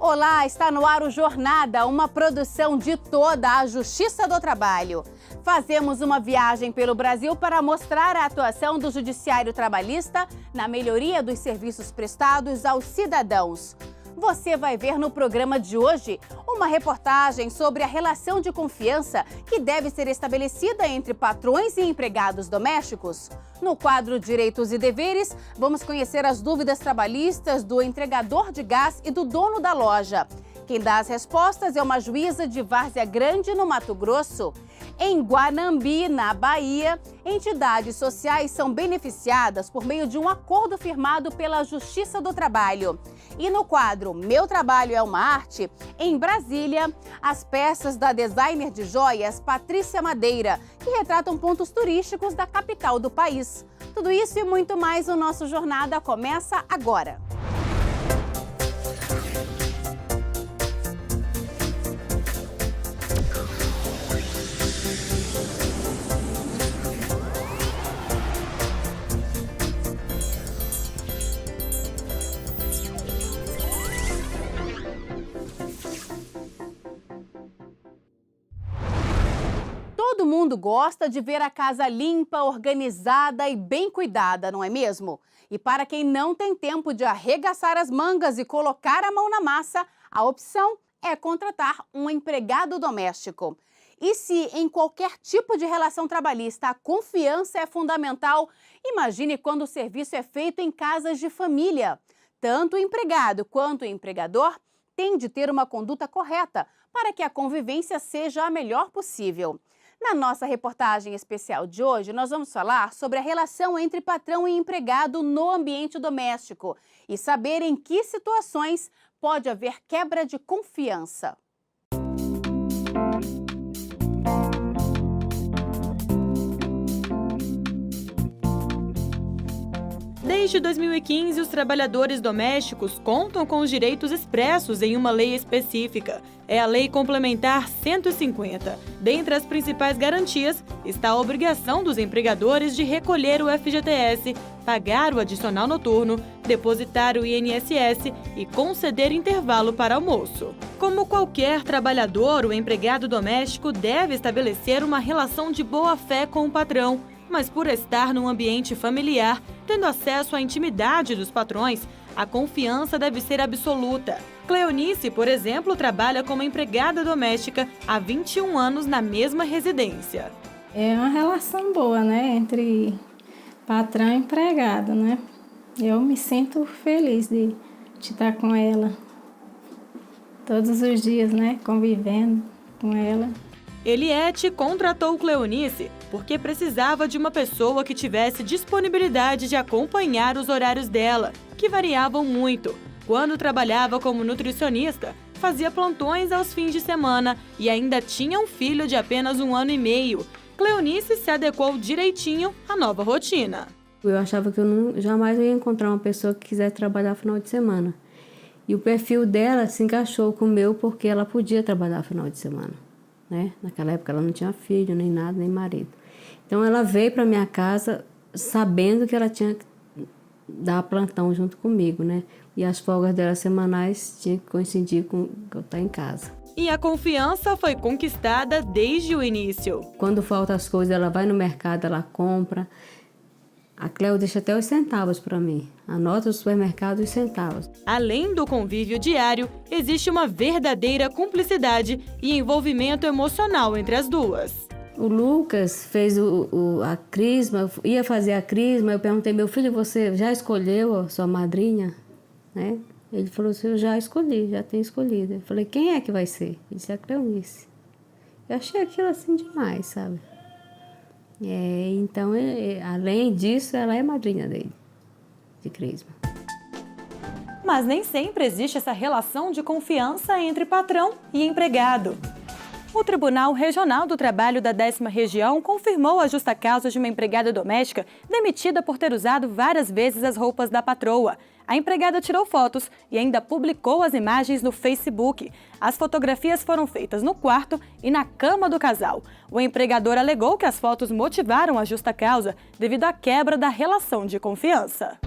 Olá, está no ar o Jornada, uma produção de toda a Justiça do Trabalho. Fazemos uma viagem pelo Brasil para mostrar a atuação do Judiciário Trabalhista na melhoria dos serviços prestados aos cidadãos. Você vai ver no programa de hoje uma reportagem sobre a relação de confiança que deve ser estabelecida entre patrões e empregados domésticos. No quadro Direitos e Deveres, vamos conhecer as dúvidas trabalhistas do entregador de gás e do dono da loja. Quem dá as respostas é uma juíza de Várzea Grande, no Mato Grosso. Em Guanambi, na Bahia, entidades sociais são beneficiadas por meio de um acordo firmado pela Justiça do Trabalho. E no quadro Meu Trabalho é uma Arte, em Brasília, as peças da designer de joias Patrícia Madeira, que retratam pontos turísticos da capital do país. Tudo isso e muito mais, o nosso Jornada começa agora. Todo mundo gosta de ver a casa limpa, organizada e bem cuidada, não é mesmo? E para quem não tem tempo de arregaçar as mangas e colocar a mão na massa, a opção é contratar um empregado doméstico. E se em qualquer tipo de relação trabalhista a confiança é fundamental, imagine quando o serviço é feito em casas de família. Tanto o empregado quanto o empregador têm de ter uma conduta correta para que a convivência seja a melhor possível. Na nossa reportagem especial de hoje, nós vamos falar sobre a relação entre patrão e empregado no ambiente doméstico e saber em que situações pode haver quebra de confiança. Desde 2015, os trabalhadores domésticos contam com os direitos expressos em uma lei específica. É a Lei Complementar 150. Dentre as principais garantias está a obrigação dos empregadores de recolher o FGTS, pagar o adicional noturno, depositar o INSS e conceder intervalo para almoço. Como qualquer trabalhador, o empregado doméstico deve estabelecer uma relação de boa-fé com o patrão. Mas por estar num ambiente familiar, tendo acesso à intimidade dos patrões, a confiança deve ser absoluta. Cleonice, por exemplo, trabalha como empregada doméstica há 21 anos na mesma residência. É uma relação boa, né, entre patrão e empregado, né? Eu me sinto feliz de estar com ela todos os dias, né, convivendo com ela. Eliette contratou Cleonice porque precisava de uma pessoa que tivesse disponibilidade de acompanhar os horários dela, que variavam muito. Quando trabalhava como nutricionista, fazia plantões aos fins de semana e ainda tinha um filho de apenas 1 ano e meio. Cleonice se adequou direitinho à nova rotina. Eu achava que eu jamais ia encontrar uma pessoa que quisesse trabalhar final de semana. E o perfil dela se encaixou com o meu porque ela podia trabalhar final de semana. Né? Naquela época ela não tinha filho, nem nada, nem marido. Então ela veio para minha casa sabendo que ela tinha que dar plantão junto comigo, né? E as folgas dela semanais tinham que coincidir com eu estar em casa. E a confiança foi conquistada desde o início. Quando faltam as coisas, ela vai no mercado, ela compra. A Cleo deixa até os centavos para mim. Anota os supermercados e os centavos. Além do convívio diário, existe uma verdadeira cumplicidade e envolvimento emocional entre as duas. O Lucas fez a crisma, ia fazer a crisma. Eu perguntei, meu filho, você já escolheu a sua madrinha? Né? Ele falou assim, eu já escolhi, já tenho escolhido. Eu falei, quem é que vai ser? Ele disse, a Cleonice. Eu achei aquilo assim demais, sabe? Então, além disso, ela é madrinha dele, de crisma. Mas nem sempre existe essa relação de confiança entre patrão e empregado. O Tribunal Regional do Trabalho da 10ª Região confirmou a justa causa de uma empregada doméstica demitida por ter usado várias vezes as roupas da patroa. A empregada tirou fotos e ainda publicou as imagens no Facebook. As fotografias foram feitas no quarto e na cama do casal. O empregador alegou que as fotos motivaram a justa causa devido à quebra da relação de confiança.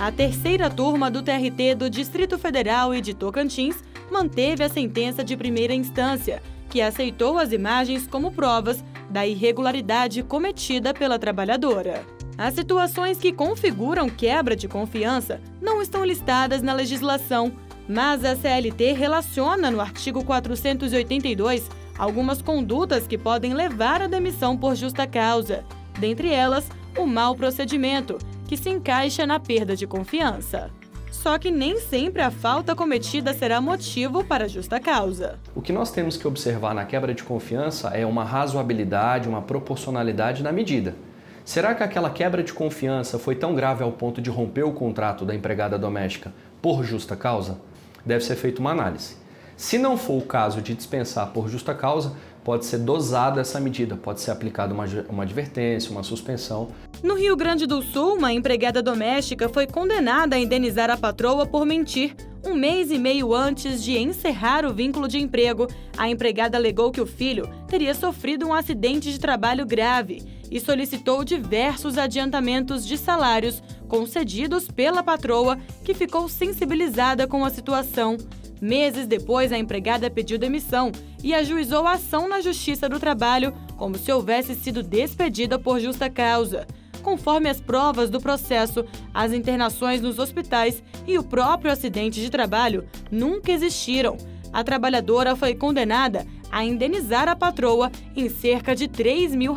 A terceira turma do TRT do Distrito Federal e de Tocantins manteve a sentença de primeira instância, que aceitou as imagens como provas da irregularidade cometida pela trabalhadora. As situações que configuram quebra de confiança não estão listadas na legislação, mas a CLT relaciona no artigo 482 algumas condutas que podem levar à demissão por justa causa, dentre elas o mau procedimento, que se encaixa na perda de confiança. Só que nem sempre a falta cometida será motivo para justa causa. O que nós temos que observar na quebra de confiança é uma razoabilidade, uma proporcionalidade na medida. Será que aquela quebra de confiança foi tão grave ao ponto de romper o contrato da empregada doméstica por justa causa? Deve ser feita uma análise. Se não for o caso de dispensar por justa causa, pode ser dosada essa medida, pode ser aplicada uma advertência, uma suspensão. No Rio Grande do Sul, uma empregada doméstica foi condenada a indenizar a patroa por mentir. 1 mês e meio antes de encerrar o vínculo de emprego, a empregada alegou que o filho teria sofrido um acidente de trabalho grave e solicitou diversos adiantamentos de salários concedidos pela patroa, que ficou sensibilizada com a situação. Meses depois, a empregada pediu demissão e ajuizou a ação na Justiça do Trabalho, como se houvesse sido despedida por justa causa. Conforme as provas do processo, as internações nos hospitais e o próprio acidente de trabalho nunca existiram. A trabalhadora foi condenada a indenizar a patroa em cerca de R$3 mil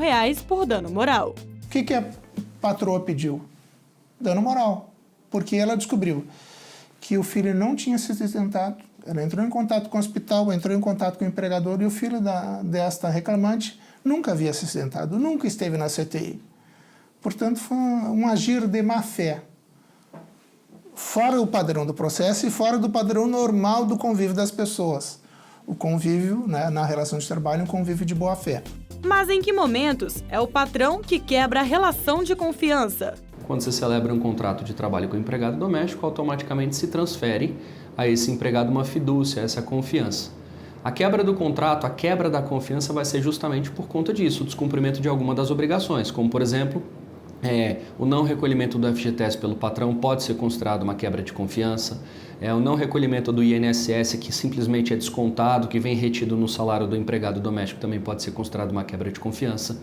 por dano moral. O que a patroa pediu? Dano moral, porque ela descobriu que o filho não tinha se acidentado. Ela entrou em contato com o hospital, entrou em contato com o empregador e o filho desta reclamante nunca havia se acidentado, nunca esteve na CTI. Portanto, foi um agir de má fé, fora o padrão do processo e fora do padrão normal do convívio das pessoas. O convívio, né, na relação de trabalho, um convívio de boa fé. Mas em que momentos é o patrão que quebra a relação de confiança? Quando você celebra um contrato de trabalho com o empregado doméstico, automaticamente se transfere a esse empregado uma fidúcia, essa confiança. A quebra do contrato, a quebra da confiança vai ser justamente por conta disso, o descumprimento de alguma das obrigações, como por exemplo, o não recolhimento do FGTS pelo patrão pode ser considerado uma quebra de confiança, o não recolhimento do INSS, que simplesmente é descontado, que vem retido no salário do empregado doméstico, também pode ser considerado uma quebra de confiança.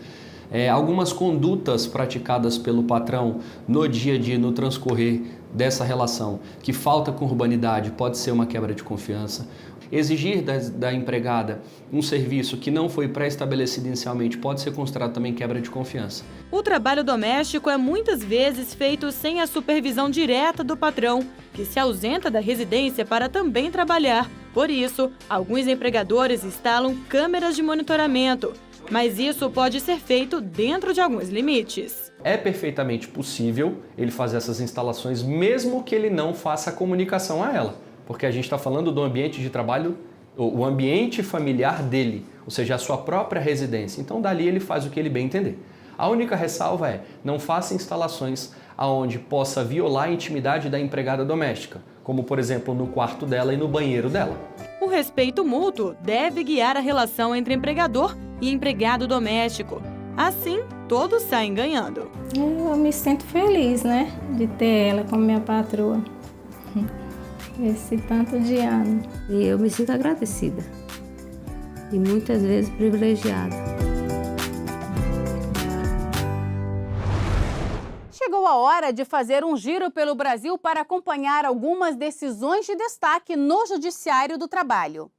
Algumas condutas praticadas pelo patrão no dia a dia, no transcorrer dessa relação, que falta com urbanidade, pode ser uma quebra de confiança. Exigir da empregada um serviço que não foi pré-estabelecido inicialmente pode ser considerado também quebra de confiança. O trabalho doméstico é muitas vezes feito sem a supervisão direta do patrão, que se ausenta da residência para também trabalhar. Por isso, alguns empregadores instalam câmeras de monitoramento, mas isso pode ser feito dentro de alguns limites. É perfeitamente possível ele fazer essas instalações, mesmo que ele não faça a comunicação a ela, porque a gente está falando do ambiente de trabalho, o ambiente familiar dele, ou seja, a sua própria residência. Então, dali ele faz o que ele bem entender. A única ressalva é, não faça instalações onde possa violar a intimidade da empregada doméstica, como, por exemplo, no quarto dela e no banheiro dela. O respeito mútuo deve guiar a relação entre empregador e empregado doméstico. Assim, todos saem ganhando. Eu me sinto feliz, né, de ter ela como minha patroa. Esse tanto de ano. E eu me sinto agradecida e muitas vezes privilegiada. Chegou a hora de fazer um giro pelo Brasil para acompanhar algumas decisões de destaque no Judiciário do Trabalho.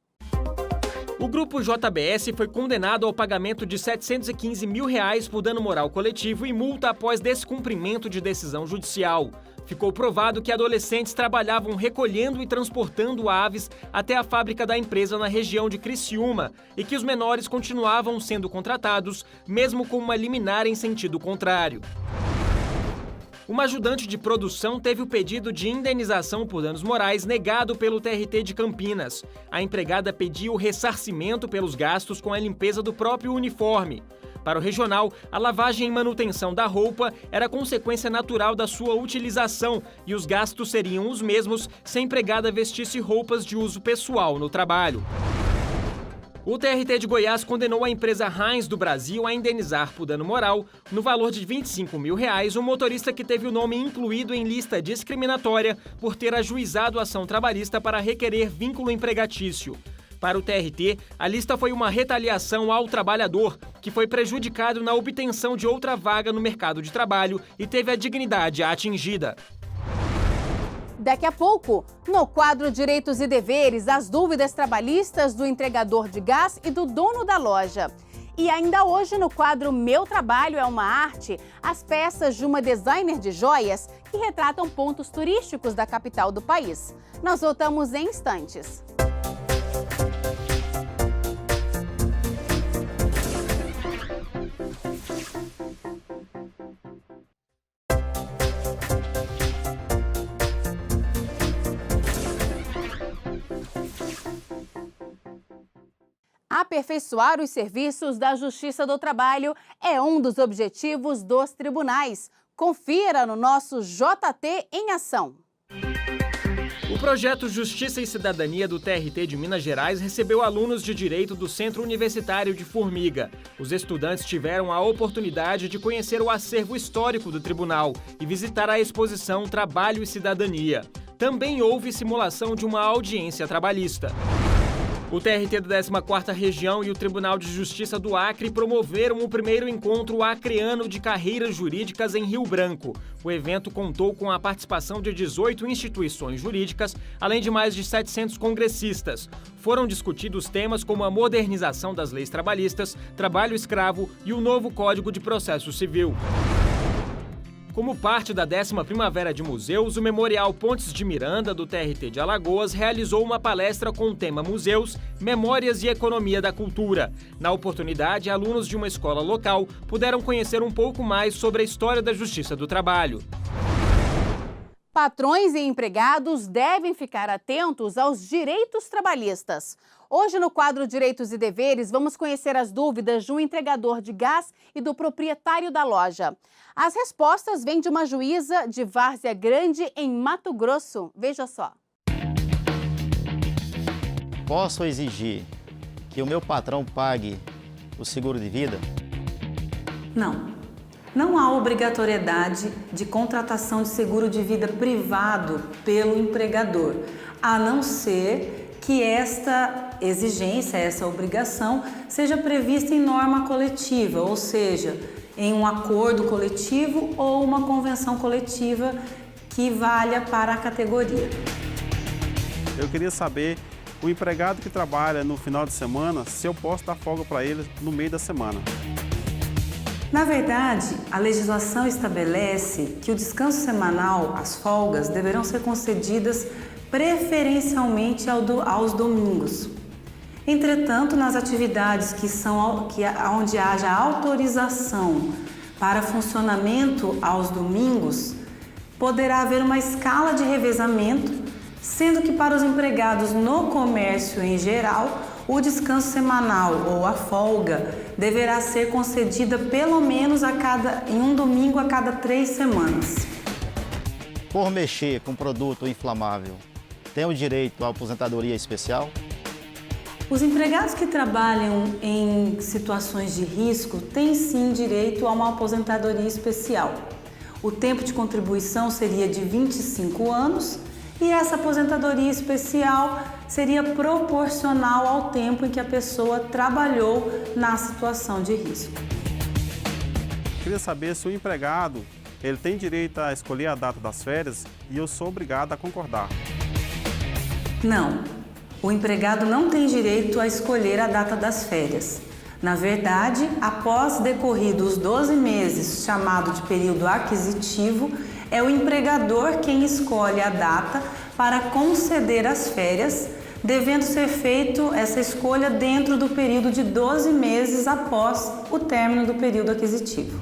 O grupo JBS foi condenado ao pagamento de R$ 715 mil por dano moral coletivo e multa após descumprimento de decisão judicial. Ficou provado que adolescentes trabalhavam recolhendo e transportando aves até a fábrica da empresa na região de Criciúma e que os menores continuavam sendo contratados, mesmo com uma liminar em sentido contrário. Uma ajudante de produção teve o pedido de indenização por danos morais negado pelo TRT de Campinas. A empregada pediu ressarcimento pelos gastos com a limpeza do próprio uniforme. Para o regional, a lavagem e manutenção da roupa era consequência natural da sua utilização e os gastos seriam os mesmos se a empregada vestisse roupas de uso pessoal no trabalho. O TRT de Goiás condenou a empresa Heinz do Brasil a indenizar por dano moral, no valor de R$ 25 mil, um motorista que teve o nome incluído em lista discriminatória por ter ajuizado ação trabalhista para requerer vínculo empregatício. Para o TRT, a lista foi uma retaliação ao trabalhador, que foi prejudicado na obtenção de outra vaga no mercado de trabalho e teve a dignidade atingida. Daqui a pouco, no quadro Direitos e Deveres, as dúvidas trabalhistas do entregador de gás e do dono da loja. E ainda hoje, no quadro Meu Trabalho é uma Arte, as peças de uma designer de joias que retratam pontos turísticos da capital do país. Nós voltamos em instantes. Aperfeiçoar os serviços da Justiça do Trabalho é um dos objetivos dos tribunais. Confira no nosso JT em Ação. O projeto Justiça e Cidadania do TRT de Minas Gerais recebeu alunos de direito do Centro Universitário de Formiga. Os estudantes tiveram a oportunidade de conhecer o acervo histórico do tribunal e visitar a exposição Trabalho e Cidadania. Também houve simulação de uma audiência trabalhista. O TRT da 14ª Região e o Tribunal de Justiça do Acre promoveram o primeiro encontro acreano de carreiras jurídicas em Rio Branco. O evento contou com a participação de 18 instituições jurídicas, além de mais de 700 congressistas. Foram discutidos temas como a modernização das leis trabalhistas, trabalho escravo e o novo Código de Processo Civil. Como parte da 10ª Primavera de Museus, o Memorial Pontes de Miranda, do TRT de Alagoas, realizou uma palestra com o tema Museus, Memórias e Economia da Cultura. Na oportunidade, alunos de uma escola local puderam conhecer um pouco mais sobre a história da Justiça do Trabalho. Patrões e empregados devem ficar atentos aos direitos trabalhistas. Hoje, no quadro Direitos e Deveres, vamos conhecer as dúvidas de um entregador de gás e do proprietário da loja. As respostas vêm de uma juíza de Várzea Grande, em Mato Grosso. Veja só. Posso exigir que o meu patrão pague o seguro de vida? Não. Não há obrigatoriedade de contratação de seguro de vida privado pelo empregador, a não ser que esta exigência, essa obrigação, seja prevista em norma coletiva, ou seja, em um acordo coletivo ou uma convenção coletiva que valha para a categoria. Eu queria saber, o empregado que trabalha no final de semana, se eu posso dar folga para ele no meio da semana. Na verdade, a legislação estabelece que o descanso semanal, as folgas, deverão ser concedidas preferencialmente aos domingos. Entretanto, nas atividades onde haja autorização para funcionamento aos domingos, poderá haver uma escala de revezamento, sendo que para os empregados no comércio em geral, o descanso semanal ou a folga deverá ser concedida pelo menos em um domingo a cada 3 semanas. Por mexer com produto inflamável, tem o direito à aposentadoria especial? Os empregados que trabalham em situações de risco têm sim direito a uma aposentadoria especial. O tempo de contribuição seria de 25 anos e essa aposentadoria especial seria proporcional ao tempo em que a pessoa trabalhou na situação de risco. Queria saber se o empregado ele tem direito a escolher a data das férias e eu sou obrigado a concordar. Não, o empregado não tem direito a escolher a data das férias. Na verdade, após decorridos 12 meses, chamado de período aquisitivo, é o empregador quem escolhe a data para conceder as férias, devendo ser feito essa escolha dentro do período de 12 meses após o término do período aquisitivo.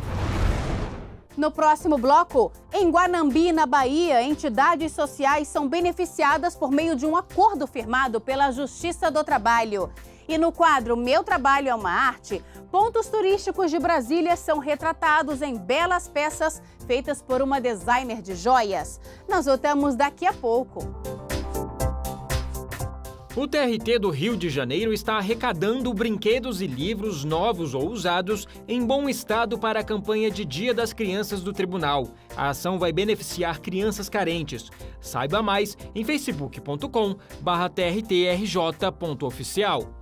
No próximo bloco, em Guanambi, na Bahia, entidades sociais são beneficiadas por meio de um acordo firmado pela Justiça do Trabalho. E no quadro Meu Trabalho é uma Arte, pontos turísticos de Brasília são retratados em belas peças feitas por uma designer de joias. Nós voltamos daqui a pouco. O TRT do Rio de Janeiro está arrecadando brinquedos e livros novos ou usados em bom estado para a campanha de Dia das Crianças do Tribunal. A ação vai beneficiar crianças carentes. Saiba mais em facebook.com/trtrj.oficial.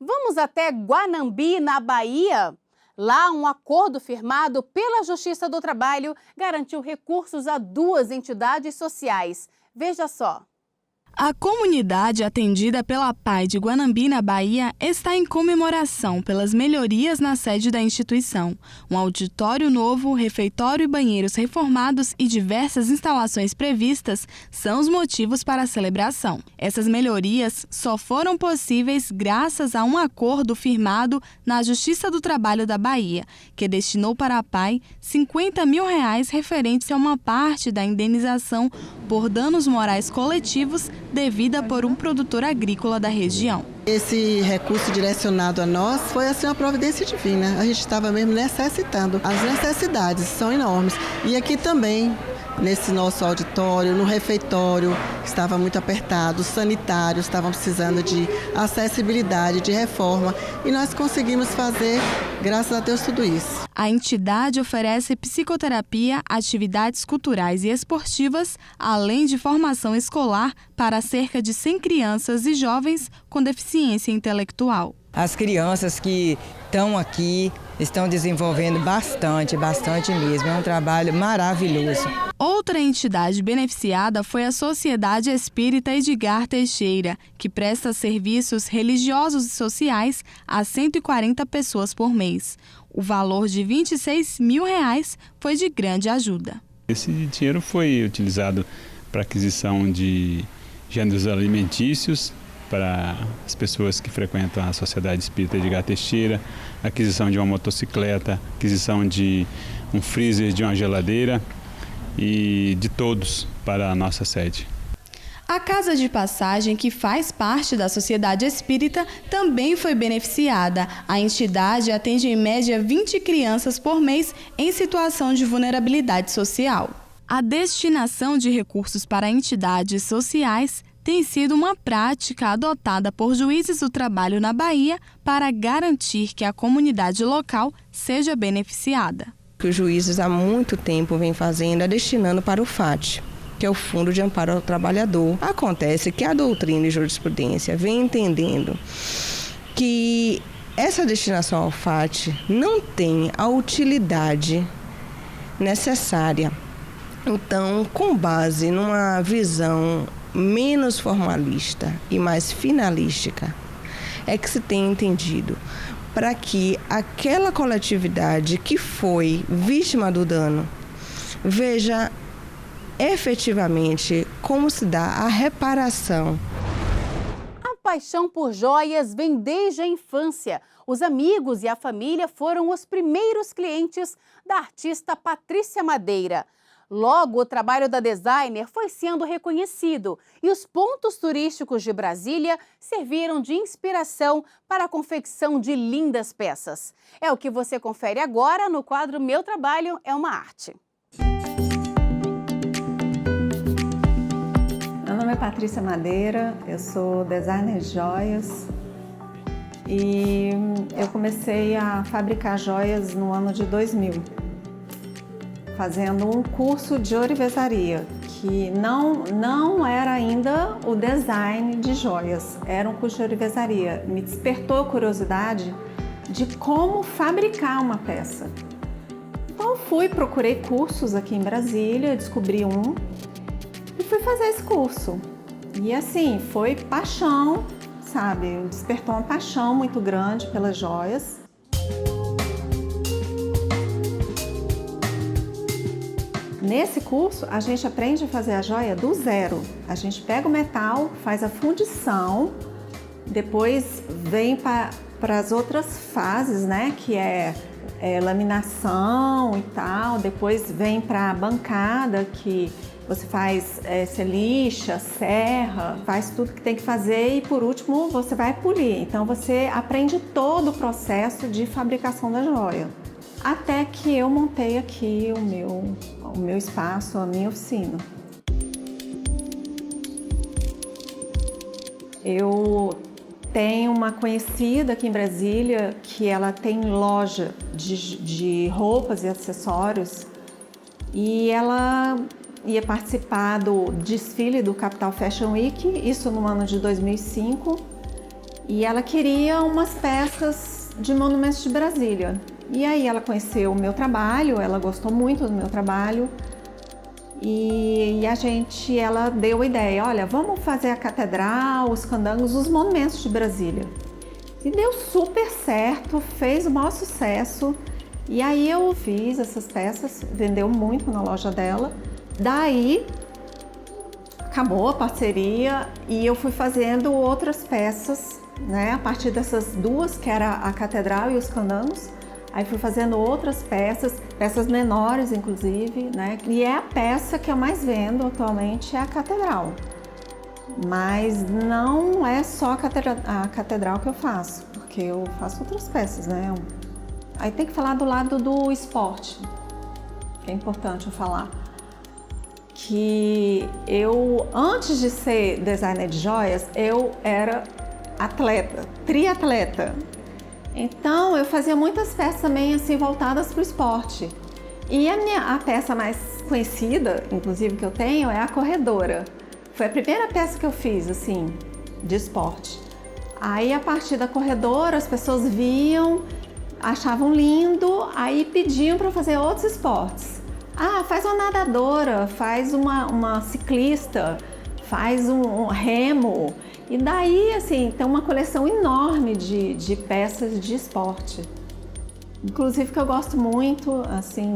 Vamos até Guanambi, na Bahia. Lá, um acordo firmado pela Justiça do Trabalho garantiu recursos a 2 entidades sociais. Veja só. A comunidade atendida pela PAI de Guanambi, na Bahia, está em comemoração pelas melhorias na sede da instituição. Um auditório novo, refeitório e banheiros reformados e diversas instalações previstas são os motivos para a celebração. Essas melhorias só foram possíveis graças a um acordo firmado na Justiça do Trabalho da Bahia, que destinou para a PAI R$50 mil referentes a uma parte da indenização por danos morais coletivos devida por um produtor agrícola da região. Esse recurso direcionado a nós foi assim uma providência divina. A gente estava mesmo necessitando. As necessidades são enormes. E aqui também, nesse nosso auditório, no refeitório, estava muito apertado, os sanitários estavam precisando de acessibilidade, de reforma. E nós conseguimos fazer, graças a Deus, tudo isso. A entidade oferece psicoterapia, atividades culturais e esportivas, além de formação escolar para cerca de 100 crianças e jovens com deficiência intelectual. As crianças que estão aqui estão desenvolvendo bastante mesmo. É um trabalho maravilhoso. Outra entidade beneficiada foi a Sociedade Espírita Edgar Teixeira, que presta serviços religiosos e sociais a 140 pessoas por mês. O valor de R$26 mil foi de grande ajuda. Esse dinheiro foi utilizado para aquisição de gêneros alimentícios para as pessoas que frequentam a Sociedade Espírita Edgar Teixeira, aquisição de uma motocicleta, aquisição de um freezer, de uma geladeira e de todos para a nossa sede. A Casa de Passagem, que faz parte da Sociedade Espírita, também foi beneficiada. A entidade atende em média 20 crianças por mês em situação de vulnerabilidade social. A destinação de recursos para entidades sociais tem sido uma prática adotada por juízes do trabalho na Bahia para garantir que a comunidade local seja beneficiada. O que os juízes há muito tempo vêm fazendo é destinando para o FAT, que é o Fundo de Amparo ao Trabalhador. Acontece que a doutrina e jurisprudência vem entendendo que essa destinação ao FAT não tem a utilidade necessária. Então, com base numa visão menos formalista e mais finalística, é que se tem entendido para que aquela coletividade que foi vítima do dano veja efetivamente como se dá a reparação. A paixão por joias vem desde a infância. Os amigos e a família foram os primeiros clientes da artista Patrícia Madeira. Logo, o trabalho da designer foi sendo reconhecido e os pontos turísticos de Brasília serviram de inspiração para a confecção de lindas peças. É o que você confere agora no quadro Meu Trabalho é uma Arte. Meu nome é Patrícia Madeira, eu sou designer de joias e eu comecei a fabricar joias no ano de 2000. Fazendo um curso de ourivesaria, que não era ainda o design de joias, era um curso de ourivesaria. Me despertou a curiosidade de como fabricar uma peça. Então procurei cursos aqui em Brasília, descobri um e fui fazer esse curso. E assim, foi paixão, sabe? Despertou uma paixão muito grande pelas joias. Nesse curso, a gente aprende a fazer a joia do zero. A gente pega o metal, faz a fundição, depois vem para as outras fases, né? Que é laminação e tal. Depois vem para a bancada, que Você faz, você lixa, serra, faz tudo que tem que fazer e por último você vai polir. Então você aprende todo o processo de fabricação da joia. Até que eu montei aqui o meu espaço, a minha oficina. Eu tenho uma conhecida aqui em Brasília que ela tem loja de roupas e acessórios e ela ia participar do desfile do Capital Fashion Week, isso no ano de 2005, e ela queria umas peças de monumentos de Brasília. E aí ela conheceu o meu trabalho, ela gostou muito do meu trabalho e ela deu a ideia, olha, vamos fazer a catedral, os candangos, os monumentos de Brasília. E deu super certo, fez o maior sucesso. E aí eu fiz essas peças, vendeu muito na loja dela. Daí acabou a parceria e eu fui fazendo outras peças, né? A partir dessas duas, que era a catedral e os candangos. Aí fui fazendo outras peças menores inclusive, né? E é a peça que eu mais vendo atualmente, é a catedral. Mas não é só a catedral que eu faço, porque eu faço outras peças, né? Aí tem que falar do lado do esporte, que é importante eu falar. Que eu, antes de ser designer de joias, eu era atleta, triatleta. Então eu fazia muitas peças também assim voltadas para o esporte. E a peça mais conhecida, inclusive que eu tenho, é a corredora. Foi a primeira peça que eu fiz assim de esporte. Aí a partir da corredora as pessoas viam, achavam lindo, aí pediam para fazer outros esportes. Ah, faz uma nadadora, faz uma ciclista, faz um remo. E daí, assim, tem uma coleção enorme de peças de esporte. Inclusive que eu gosto muito, assim,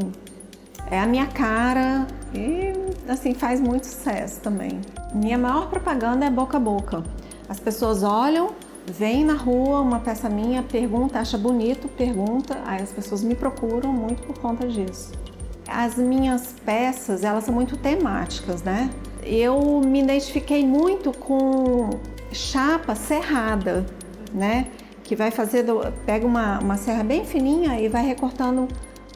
é a minha cara e, assim, faz muito sucesso também. Minha maior propaganda é boca a boca. As pessoas olham, veem na rua uma peça minha, pergunta, acha bonito, pergunta, aí as pessoas me procuram muito por conta disso. As minhas peças, elas são muito temáticas, né? Eu me identifiquei muito com chapa serrada, né? Que vai fazer, pega uma serra bem fininha e vai recortando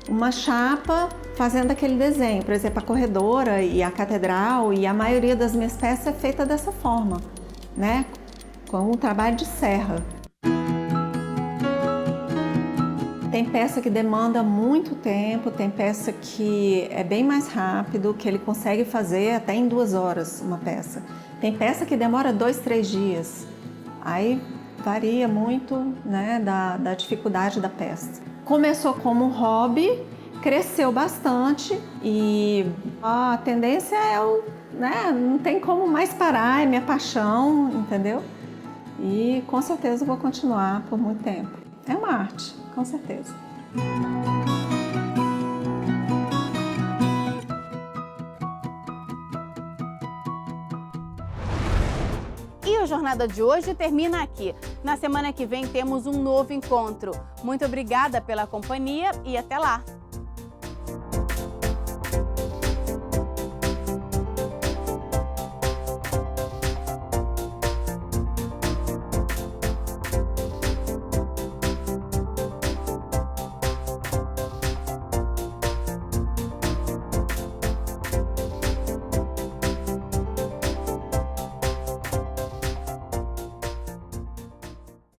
uma chapa, fazendo aquele desenho. Por exemplo, a corredora e a catedral e a maioria das minhas peças é feita dessa forma, né? Com um trabalho de serra. Tem peça que demanda muito tempo, tem peça que é bem mais rápido, que ele consegue fazer até em 2 horas uma peça. Tem peça que demora 2, 3 dias. Aí varia muito, né, da dificuldade da peça. Começou como um hobby, cresceu bastante e a tendência é né, não tem como mais parar, é minha paixão, entendeu? E com certeza eu vou continuar por muito tempo. É uma arte, com certeza. E a jornada de hoje termina aqui. Na semana que vem temos um novo encontro. Muito obrigada pela companhia e até lá!